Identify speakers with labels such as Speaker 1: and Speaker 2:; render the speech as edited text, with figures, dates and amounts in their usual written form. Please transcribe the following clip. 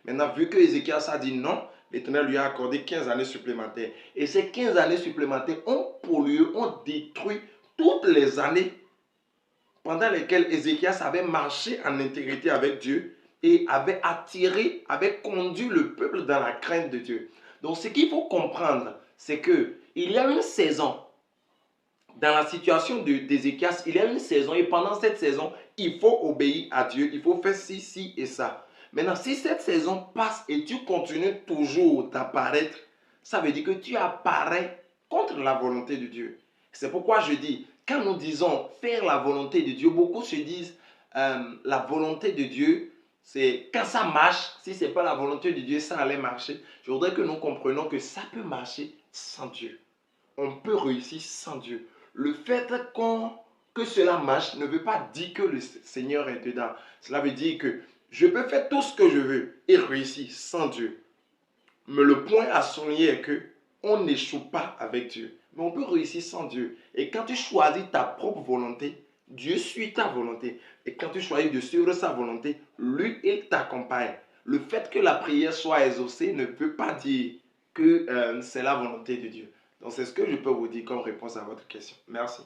Speaker 1: Maintenant, vu que Ézéchias a dit non, l'Éternel lui a accordé 15 années supplémentaires. Et ces 15 années supplémentaires ont pollué, ont détruit toutes les années pendant lesquelles Ézéchias avait marché en intégrité avec Dieu et avait attiré, avait conduit le peuple dans la crainte de Dieu. Donc ce qu'il faut comprendre, c'est qu'il y a une saison. Dans la situation d'Ézéchias, il y a une saison et pendant cette saison, il faut obéir à Dieu, il faut faire ci, ci et ça. Maintenant, si cette saison passe et tu continues toujours d'apparaître, ça veut dire que tu apparais contre la volonté de Dieu. C'est pourquoi je dis, quand nous disons faire la volonté de Dieu, beaucoup se disent la volonté de Dieu, c'est quand ça marche, si ce n'est pas la volonté de Dieu, ça allait marcher. Je voudrais que nous comprenions que ça peut marcher sans Dieu. On peut réussir sans Dieu. Le fait que cela marche ne veut pas dire que le Seigneur est dedans. Cela veut dire que je peux faire tout ce que je veux et réussir sans Dieu. Mais le point à souligner est que on n'échoue pas avec Dieu. Mais on peut réussir sans Dieu. Et quand tu choisis ta propre volonté, Dieu suit ta volonté. Et quand tu choisis de suivre sa volonté, lui, il t'accompagne. Le fait que la prière soit exaucée ne veut pas dire que c'est la volonté de Dieu. Donc c'est ce que je peux vous dire comme réponse à votre question. Merci.